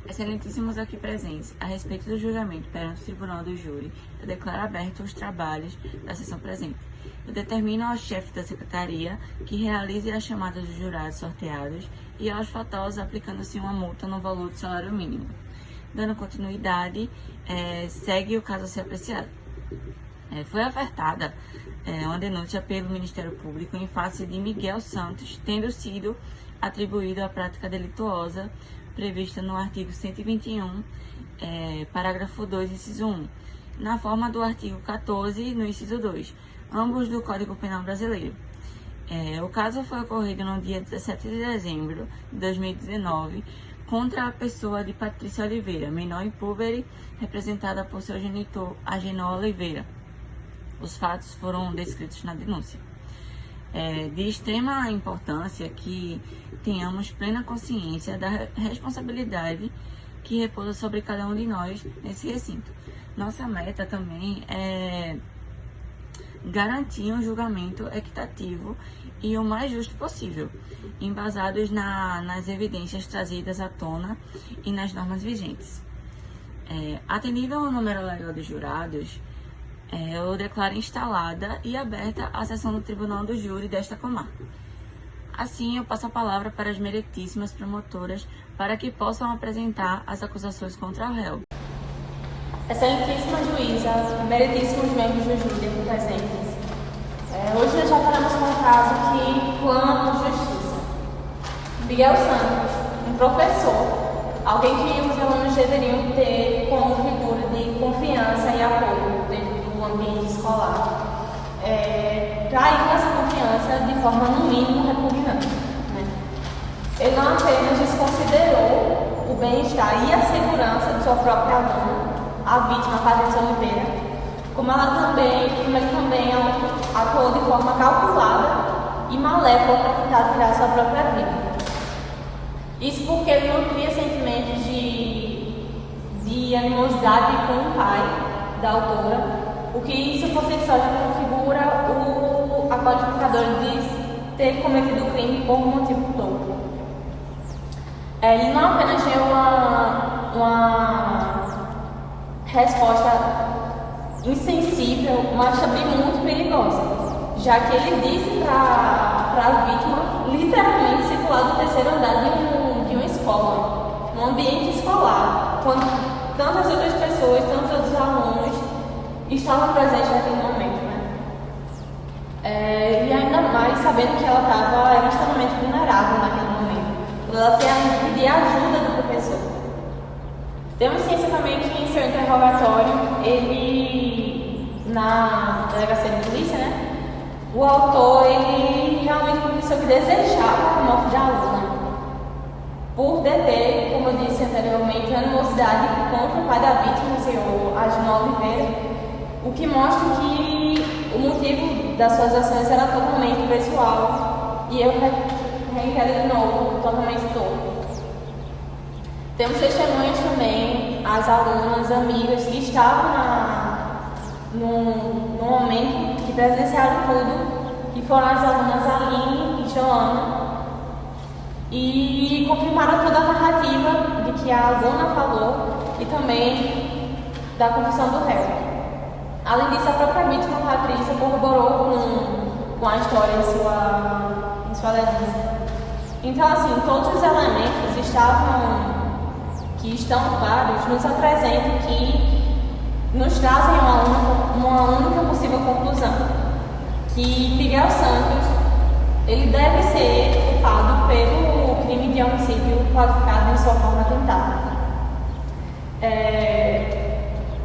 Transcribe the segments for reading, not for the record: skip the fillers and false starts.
Excelentíssimos aqui presentes, a respeito do julgamento perante o Tribunal do Júri, eu declaro aberto os trabalhos da sessão presente. Eu determino ao chefe da Secretaria que realize as chamadas dos jurados sorteados e aos fatosos aplicando-se uma multa no valor do salário mínimo. Dando continuidade, segue o caso a ser apreciado. Foi ofertada uma denúncia pelo Ministério Público em face de Miguel Santos, tendo sido atribuído a prática delituosa prevista no artigo 121, parágrafo 2, inciso 1, na forma do artigo 14, no inciso 2, ambos do Código Penal Brasileiro. O caso foi ocorrido no dia 17 de dezembro de 2019, contra a pessoa de Patrícia Oliveira, menor impúbere, representada por seu genitor, Agenor Oliveira. Os fatos foram descritos na denúncia. De extrema importância que tenhamos plena consciência da responsabilidade que repousa sobre cada um de nós nesse recinto. Nossa meta também é garantir um julgamento equitativo e o mais justo possível, embasados nas evidências trazidas à tona e nas normas vigentes. Atendido ao número legal de jurados, eu declaro instalada e aberta a sessão do Tribunal do Júri desta comarca. Assim, eu passo a palavra para as meritíssimas promotoras para que possam apresentar as acusações contra o réu. Excelentíssima juíza, meritíssimos membros do júri aqui presentes, hoje nós já paramos com um caso que clama por justiça. Miguel Santos, um professor, alguém que os alunos deveriam ter como figura de confiança e apoio dentro do ambiente escolar, traiu essa confiança de forma no mínimo repugnante. Ele não apenas desconsiderou o bem-estar e a segurança de sua própria aluna, a vítima Patrícia Oliveira, como ele também atuou de forma calculada e malévola para tentar tirar sua própria vida. Isso porque ele não cria sentimentos de animosidade com o pai da autora, o que isso por si só já configura a qualificadora de ter cometido o crime por um motivo todo. Ele não apenas deu uma resposta insensível, mas também muito perigosa, já que ele disse para a vítima literalmente circular do terceiro andar de uma escola, num ambiente escolar, quando tantas outras pessoas, tantos outros alunos estavam presentes naquele momento, e ainda mais sabendo que ela era extremamente vulnerável naquele momento, ela tinha que pedir ajuda do professor. Temos ciência também que em seu interrogatório, ele, na delegacia de polícia, o autor, ele realmente confessou que desejava a morte da aluna, por deter, como eu disse anteriormente, animosidade contra o pai da vítima, o senhor Agenor Oliveira, o que mostra que o motivo das suas ações era totalmente pessoal, e eu reitero de novo, totalmente tolo. Temos testemunhas também, as alunas, amigas que estavam no momento que presenciaram tudo, que foram as alunas Aline e Joana, e confirmaram toda a narrativa de que a aluna falou e também da confissão do réu. Além disso, a própria vítima, Patrícia, corroborou com a história em sua defesa. Então, assim, todos os elementos que estão claros nos apresentam que nos trazem uma única possível conclusão, que Miguel Santos ele deve ser culpado pelo crime de homicídio qualificado em sua forma tentada.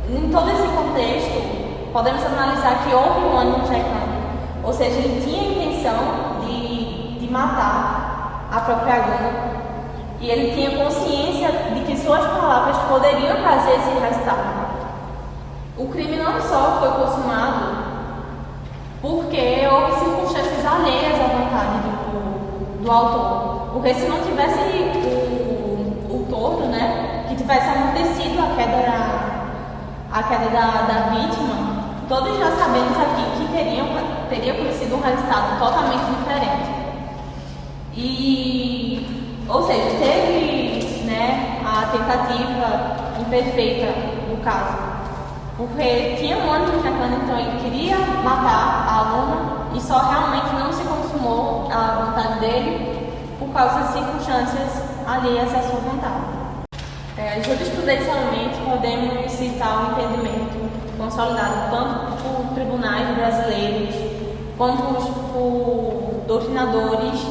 Em todo esse contexto, podemos analisar que houve um ânimo checando, ou seja, ele tinha a intenção de matar a própria aluna, e ele tinha consciência de que suas palavras poderiam trazer esse resultado. O crime não só foi consumado porque houve circunstâncias alheias à vontade do autor, porque se não tivesse o torno, que tivesse acontecido a queda da vítima, todos nós sabemos aqui que teria acontecido um resultado totalmente diferente. Ou seja, teve a a tentativa imperfeita do caso, porque tinha um ônibus marcando, então ele queria matar a aluna e só realmente não se consumou a vontade dele por causa das circunstâncias alheias à sua vontade. Jurisprudencialmente, podemos citar um entendimento consolidado tanto por tribunais brasileiros quanto por doutrinadores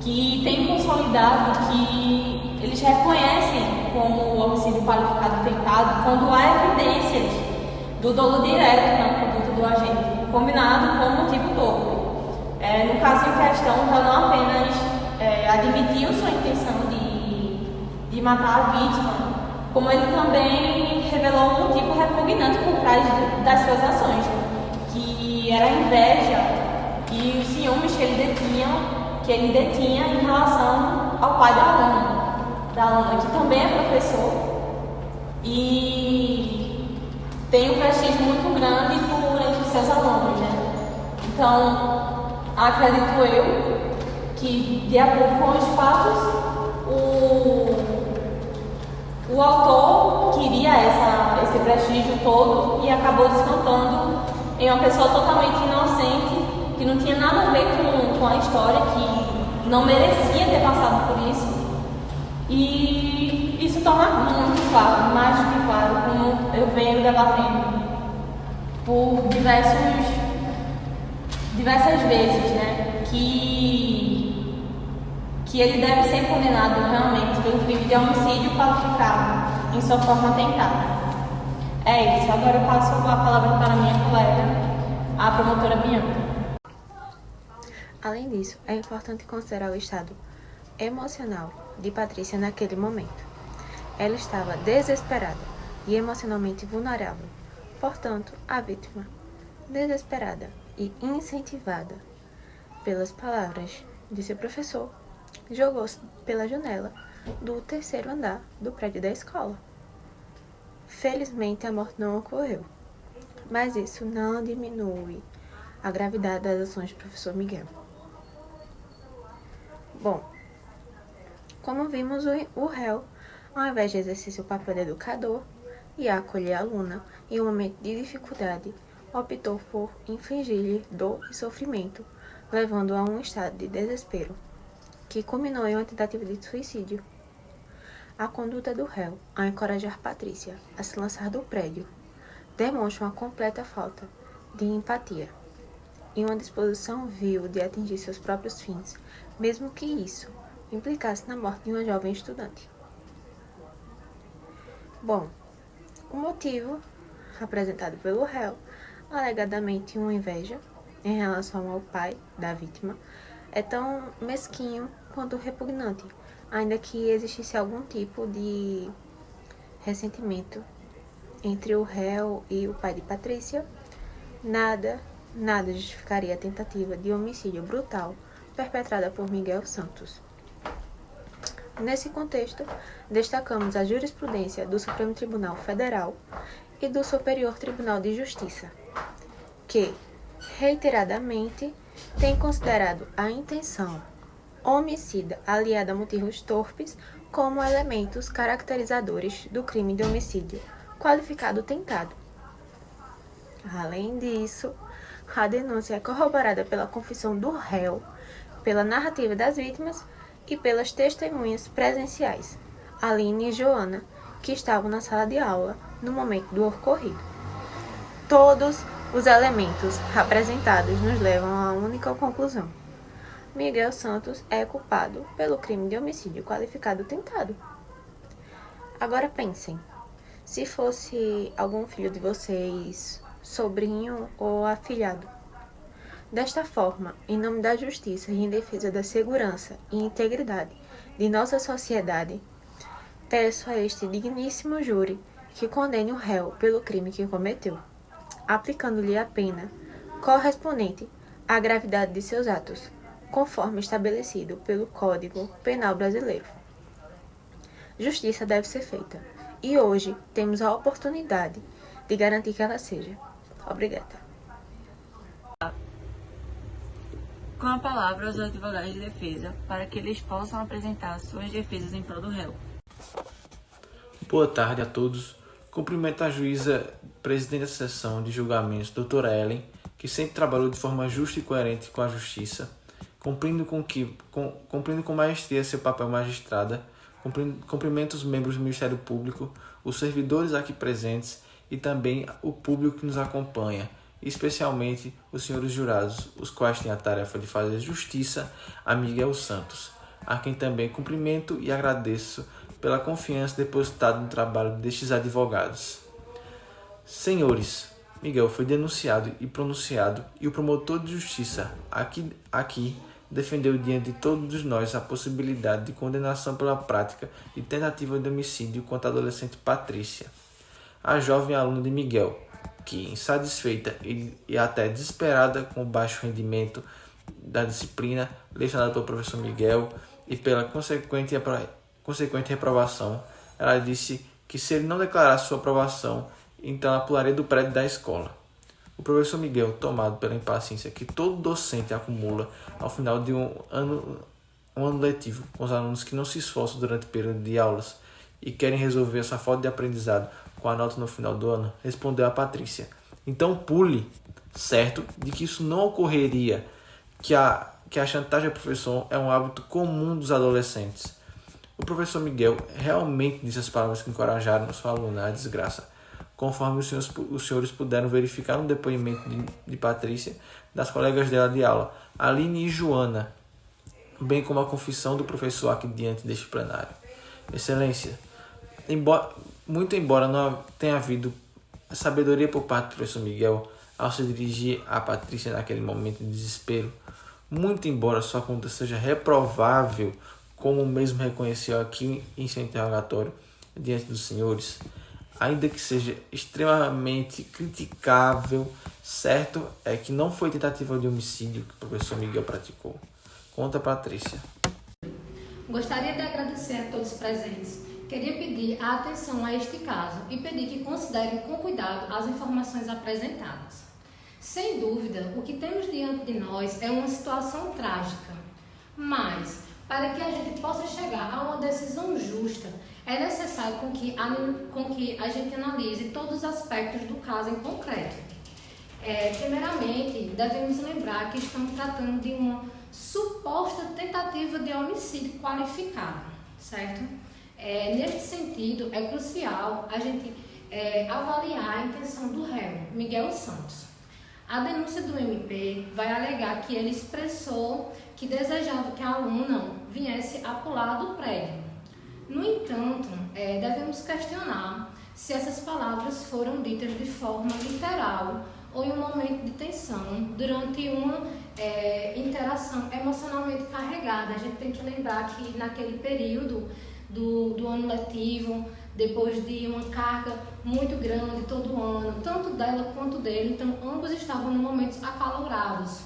que têm consolidado que eles reconhecem como homicídio qualificado tentado quando há evidências do dolo direto na conduta do agente, combinado com o motivo torpe. No caso em questão, já não apenas admitiu sua intenção de matar a vítima, como ele também revelou um motivo repugnante por trás das suas ações, que era a inveja e os ciúmes que ele detinha em relação ao pai da aluna, que também é professor e tem um prestígio muito grande por entre seus alunos, né? Então, acredito eu que, de acordo com os fatos, o autor queria esse prestígio todo e acabou descontando em uma pessoa totalmente inocente, que não tinha nada a ver com a história, que não merecia ter passado por isso. E isso torna muito claro, mais do que claro, como eu venho debatendo por diversas vezes, né, que ele deve ser condenado realmente pelo crime de homicídio qualificado em sua forma tentada. É isso. Agora eu passo a palavra para minha colega, a promotora Bianca. Além disso, é importante considerar o estado emocional de Patrícia naquele momento. Ela estava desesperada e emocionalmente vulnerável. Portanto, a vítima, desesperada e incentivada pelas palavras de seu professor, jogou-se pela janela do terceiro andar do prédio da escola. Felizmente, a morte não ocorreu, mas isso não diminui a gravidade das ações do professor Miguel. Bom, como vimos, o réu, ao invés de exercer seu papel de educador e acolher a aluna em um momento de dificuldade, optou por infligir-lhe dor e sofrimento, levando a um estado de desespero, que culminou em uma tentativa de suicídio. A conduta do réu, ao encorajar Patrícia a se lançar do prédio, demonstra uma completa falta de empatia e uma disposição vil de atingir seus próprios fins, mesmo que isso implicasse na morte de uma jovem estudante. Bom, o motivo apresentado pelo réu, alegadamente uma inveja em relação ao pai da vítima, é tão mesquinho quanto repugnante, ainda que existisse algum tipo de ressentimento entre o réu e o pai de Patrícia. Nada justificaria a tentativa de homicídio brutal perpetrada por Miguel Santos. Nesse contexto, destacamos a jurisprudência do Supremo Tribunal Federal e do Superior Tribunal de Justiça, que, reiteradamente, tem considerado a intenção homicida aliada a motivos torpes como elementos caracterizadores do crime de homicídio qualificado tentado. Além disso, a denúncia é corroborada pela confissão do réu, pela narrativa das vítimas e pelas testemunhas presenciais, Aline e Joana, que estavam na sala de aula no momento do ocorrido. Todos os elementos apresentados nos levam a uma única conclusão: Miguel Santos é culpado pelo crime de homicídio qualificado tentado. Agora pensem, se fosse algum filho de vocês, sobrinho ou afilhado. Desta forma, em nome da justiça e em defesa da segurança e integridade de nossa sociedade, peço a este digníssimo júri que condene o réu pelo crime que cometeu, aplicando-lhe a pena correspondente à gravidade de seus atos, conforme estabelecido pelo Código Penal Brasileiro. Justiça deve ser feita, e hoje temos a oportunidade de garantir que ela seja. Obrigada. Com a palavra aos advogados de defesa, para que eles possam apresentar suas defesas em prol do réu. Boa tarde a todos. Cumprimento a juíza presidente da sessão de julgamentos, doutora Ellen, que sempre trabalhou de forma justa e coerente com a justiça, cumprindo com maestria seu papel magistrada. Cumprimento os membros do Ministério Público, os servidores aqui presentes e também o público que nos acompanha, especialmente os senhores jurados, os quais têm a tarefa de fazer justiça a Miguel Santos, a quem também cumprimento e agradeço pela confiança depositada no trabalho destes advogados. Senhores, Miguel foi denunciado e pronunciado e o promotor de justiça aqui defendeu diante de todos nós a possibilidade de condenação pela prática de tentativa de homicídio contra a adolescente Patrícia, a jovem aluna de Miguel, que, insatisfeita e até desesperada com o baixo rendimento da disciplina lecionada pelo professor Miguel e pela consequente reprovação, ela disse que se ele não declarasse sua aprovação, então ela pularia do prédio da escola. O professor Miguel, tomado pela impaciência que todo docente acumula ao final de um ano letivo, com os alunos que não se esforçam durante o período de aulas e querem resolver essa falta de aprendizado com a nota no final do ano, respondeu a Patrícia: então pule, certo de que isso não ocorreria, que a chantagem ao professor é um hábito comum dos adolescentes. O professor Miguel realmente disse as palavras que encorajaram sua aluna à desgraça, conforme os senhores puderam verificar no depoimento de Patrícia, das colegas dela de aula, Aline e Joana, bem como a confissão do professor aqui diante deste plenário. Excelência, muito embora não tenha havido sabedoria por parte do professor Miguel ao se dirigir a Patrícia naquele momento de desespero, muito embora sua conduta seja reprovável, como mesmo reconheceu aqui em seu interrogatório diante dos senhores, ainda que seja extremamente criticável, certo é que não foi tentativa de homicídio que o professor Miguel praticou. Conta, Patrícia. Gostaria de agradecer a todos os presentes. Queria pedir a atenção a este caso e pedir que considerem com cuidado as informações apresentadas. Sem dúvida, o que temos diante de nós é uma situação trágica, mas para que a gente possa chegar a uma decisão justa, é necessário com que a gente analise todos os aspectos do caso em concreto. Primeiramente, devemos lembrar que estamos tratando de uma suposta tentativa de homicídio qualificado, certo? Neste sentido, é crucial a gente avaliar a intenção do réu, Miguel Santos. A denúncia do MP vai alegar que ele expressou que desejava que a aluna viesse a pular do prédio. No entanto, devemos questionar se essas palavras foram ditas de forma literal ou em um momento de tensão, durante uma interação emocionalmente carregada. A gente tem que lembrar que naquele período do ano letivo, depois de uma carga muito grande todo ano, tanto dela quanto dele, então ambos estavam em momentos acalorados.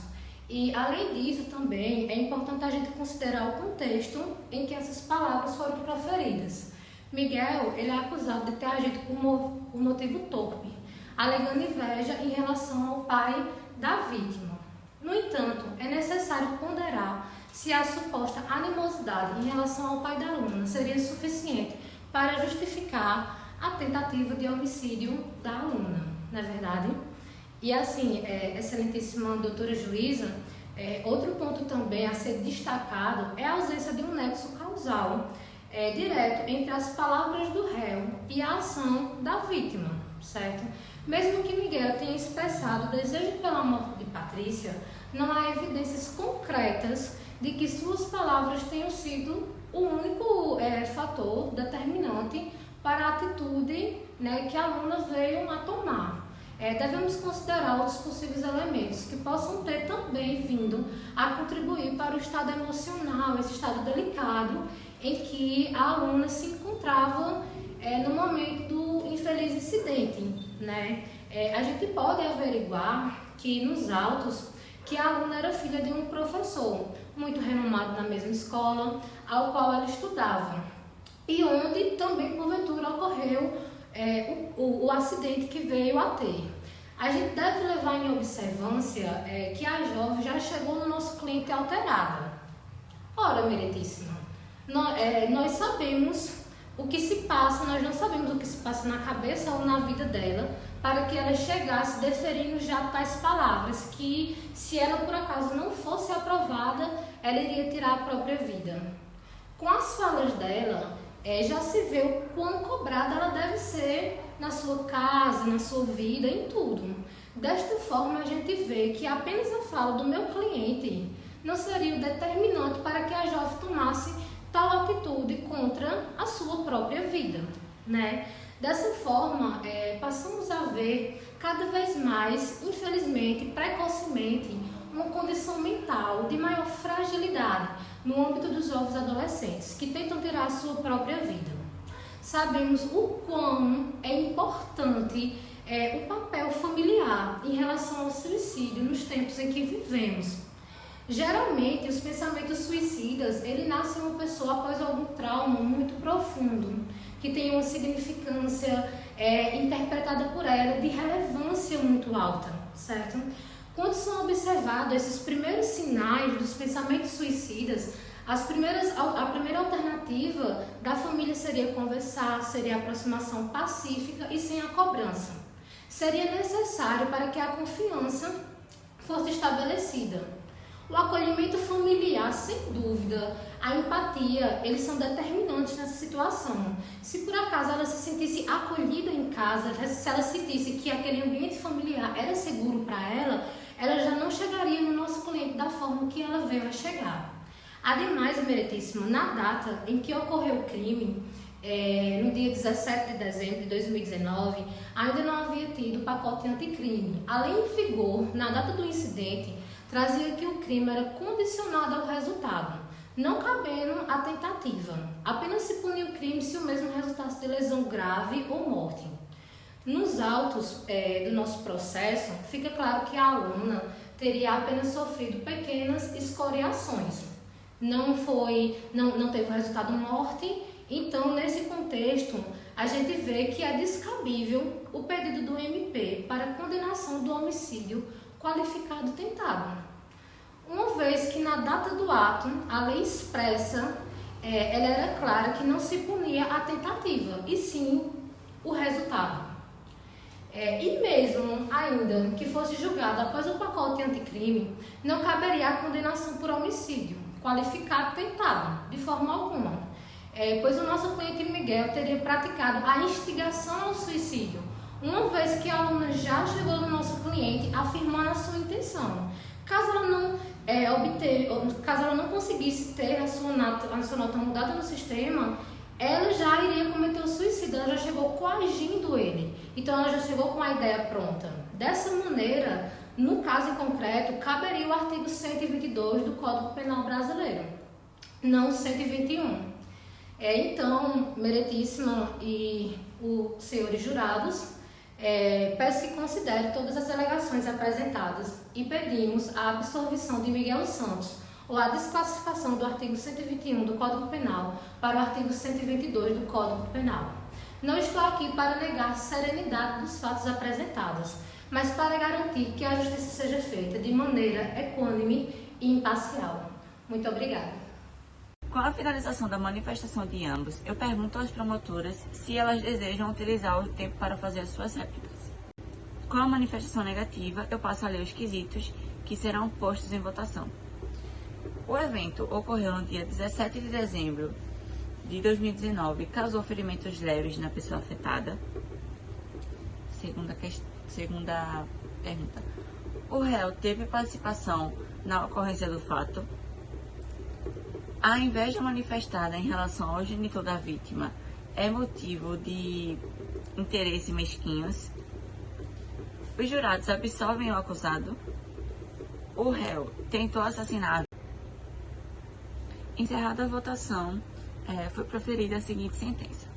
E além disso também é importante a gente considerar o contexto em que essas palavras foram proferidas. Miguel, ele é acusado de ter agido por motivo torpe, alegando inveja em relação ao pai da vítima. No entanto, é necessário ponderar se a suposta animosidade em relação ao pai da aluna seria suficiente para justificar a tentativa de homicídio da aluna, não é verdade? E assim, excelentíssima doutora juíza, outro ponto também a ser destacado é a ausência de um nexo causal direto entre as palavras do réu e a ação da vítima, certo? Mesmo que Miguel tenha expressado o desejo pela morte de Patrícia, não há evidências concretas de que suas palavras tenham sido o único fator determinante para a atitude, né, que a aluna veio a tomar. Devemos considerar outros possíveis elementos que possam ter também vindo a contribuir para o estado emocional, esse estado delicado em que a aluna se encontrava no momento do infeliz incidente, né? A gente pode averiguar que nos autos que a aluna era filha de um professor muito renomado na mesma escola ao qual ela estudava e onde também porventura ocorreu o acidente que veio a ter. A gente deve levar em observância que a jovem já chegou no nosso cliente alterada. Ora, meritíssima, nós sabemos o que se passa, nós não sabemos o que se passa na cabeça ou na vida dela, para que ela chegasse deferindo já tais palavras, que se ela por acaso não fosse aprovada, ela iria tirar a própria vida. Com as falas dela, já se vê o quão cobrada ela deve ser na sua casa, na sua vida, em tudo. Desta forma, a gente vê que apenas a fala do meu cliente não seria o determinante para que a jovem tomasse tal atitude contra a sua própria vida, né? Dessa forma, passamos a ver cada vez mais, infelizmente, precocemente, uma condição mental de maior fragilidade no âmbito dos jovens adolescentes que tentam tirar a sua própria vida. Sabemos o quão é importante o papel familiar em relação ao suicídio nos tempos em que vivemos. Geralmente, os pensamentos suicidas, ele nasce em uma pessoa após algum trauma muito profundo, que tem uma significância interpretada por ela de relevância muito alta, certo? Quando são observados esses primeiros sinais dos pensamentos suicidas, a primeira alternativa da família seria conversar, seria a aproximação pacífica e sem a cobrança. Seria necessário para que a confiança fosse estabelecida. O acolhimento familiar, sem dúvida, a empatia, eles são determinantes nessa situação. Se por acaso ela se sentisse acolhida em casa, se ela sentisse que aquele ambiente familiar era seguro para ela, ela já não chegaria no nosso cliente da forma que ela veio a chegar. Ademais, Meritíssima, na data em que ocorreu o crime, no dia 17 de dezembro de 2019, ainda não havia tido o pacote anticrime. Além em vigor, na data do incidente, trazia que o crime era condicionado ao resultado, não cabendo a tentativa. Apenas se punia o crime se o mesmo resultasse de lesão grave ou morte. Nos autos do nosso processo, fica claro que a aluna teria apenas sofrido pequenas escoriações. Não teve resultado morte, então nesse contexto a gente vê que é descabível o pedido do MP para condenação do homicídio qualificado tentado. Uma vez que na data do ato a lei expressa, ela era clara que não se punia a tentativa, e sim o resultado. E mesmo ainda que fosse julgado após o pacote anticrime, não caberia a condenação por homicídio qualificado tentado, de forma alguma, pois o nosso cliente Miguel teria praticado a instigação ao suicídio, uma vez que a aluna já chegou no nosso cliente afirmando a sua intenção. Caso ela não conseguisse ter a sua nota mudada no sistema, ela já iria cometer o suicídio, ela já chegou coagindo ele, então ela já chegou com a ideia pronta. Dessa maneira, no caso em concreto, caberia o artigo 122 do Código Penal Brasileiro, não 121. Então, Meritíssima e os senhores jurados, peço que considere todas as alegações apresentadas e pedimos a absolvição de Miguel Santos ou a desclassificação do artigo 121 do Código Penal para o artigo 122 do Código Penal. Não estou aqui para negar a serenidade dos fatos apresentados, mas para garantir que a justiça seja feita de maneira equânime e imparcial. Muito obrigada. Com a finalização da manifestação de ambos, eu pergunto às promotoras se elas desejam utilizar o tempo para fazer as suas réplicas. Com a manifestação negativa, eu passo a ler os quesitos que serão postos em votação. O evento ocorreu no dia 17 de dezembro de 2019 e causou ferimentos leves na pessoa afetada. Segunda pergunta. O réu teve participação na ocorrência do fato? A inveja manifestada em relação ao genitor da vítima é motivo de interesse mesquinhos? Os jurados absolvem o acusado? O réu tentou assassinar? Encerrada a votação, foi proferida a seguinte sentença.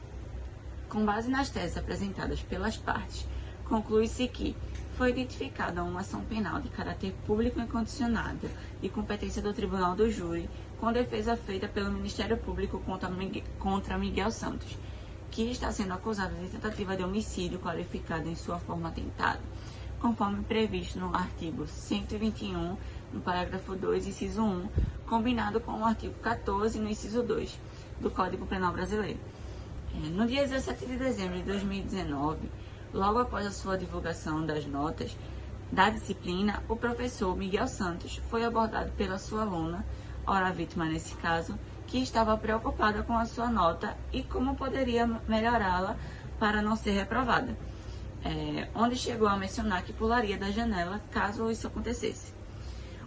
Com base nas teses apresentadas pelas partes, conclui-se que foi identificada uma ação penal de caráter público incondicionado de competência do Tribunal do Júri, com defesa feita pelo Ministério Público contra Miguel Santos, que está sendo acusado de tentativa de homicídio qualificado em sua forma tentada, conforme previsto no artigo 121, no parágrafo 2, inciso 1, combinado com o artigo 14, no inciso 2, do Código Penal Brasileiro. No dia 17 de dezembro de 2019, logo após a sua divulgação das notas da disciplina, o professor Miguel Santos foi abordado pela sua aluna, ora vítima nesse caso, que estava preocupada com a sua nota e como poderia melhorá-la para não ser reprovada, onde chegou a mencionar que pularia da janela caso isso acontecesse.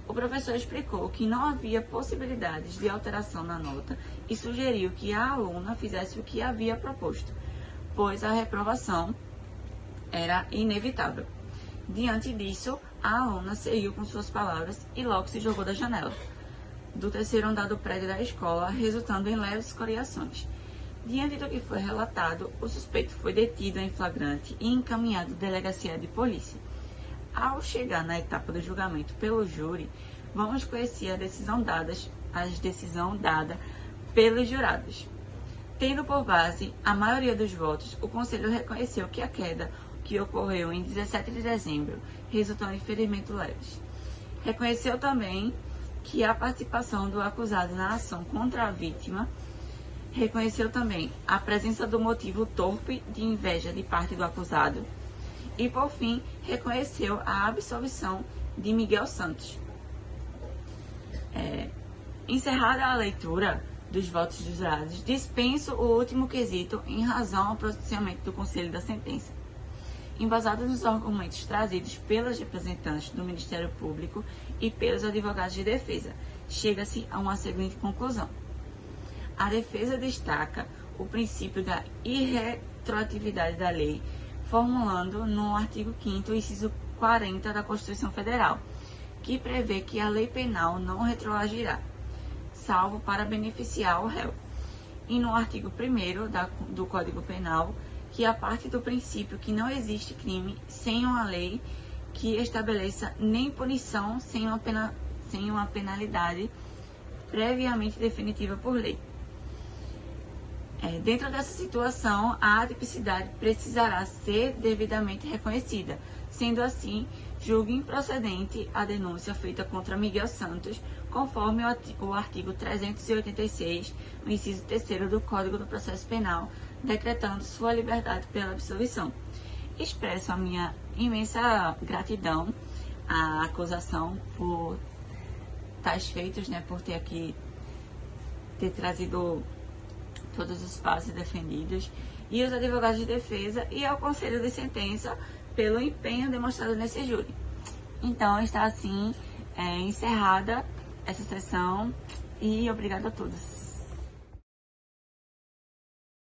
O professor explicou que não havia possibilidades de alteração na nota e sugeriu que a aluna fizesse o que havia proposto, pois a reprovação era inevitável. Diante disso, a aluna seguiu com suas palavras e logo se jogou da janela do terceiro andar do prédio da escola, resultando em leves escoriações. Diante do que foi relatado, o suspeito foi detido em flagrante e encaminhado à delegacia de polícia. Ao chegar na etapa do julgamento pelo júri, vamos conhecer a decisão dada pelos jurados. Tendo por base a maioria dos votos, o Conselho reconheceu que a queda que ocorreu em 17 de dezembro resultou em ferimentos leves. Reconheceu também que a participação do acusado na ação contra a vítima. Reconheceu também a presença do motivo torpe de inveja de parte do acusado. E, por fim, reconheceu a absolvição de Miguel Santos. Encerrada a leitura dos votos dos jurados, dispenso o último quesito em razão ao pronunciamento do Conselho da sentença. Embasado nos argumentos trazidos pelos representantes do Ministério Público e pelos advogados de defesa, chega-se a uma seguinte conclusão. A defesa destaca o princípio da irretroatividade da lei, formulando no artigo 5º, inciso 40 da Constituição Federal, que prevê que a lei penal não retroagirá, salvo para beneficiar o réu. E no artigo 1º do Código Penal, que a parte do princípio que não existe crime sem uma lei que estabeleça nem punição sem uma penalidade previamente definitiva por lei. Dentro dessa situação, a atipicidade precisará ser devidamente reconhecida. Sendo assim, julgo improcedente a denúncia feita contra Miguel Santos, conforme o artigo 386, o inciso 3º do Código do Processo Penal, decretando sua liberdade pela absolvição. Expresso a minha imensa gratidão à acusação por tais feitos, por ter trazido todos os fatos defendidos, e os advogados de defesa e ao Conselho de Sentença pelo empenho demonstrado nesse júri. Então, está assim encerrada essa sessão e obrigada a todos.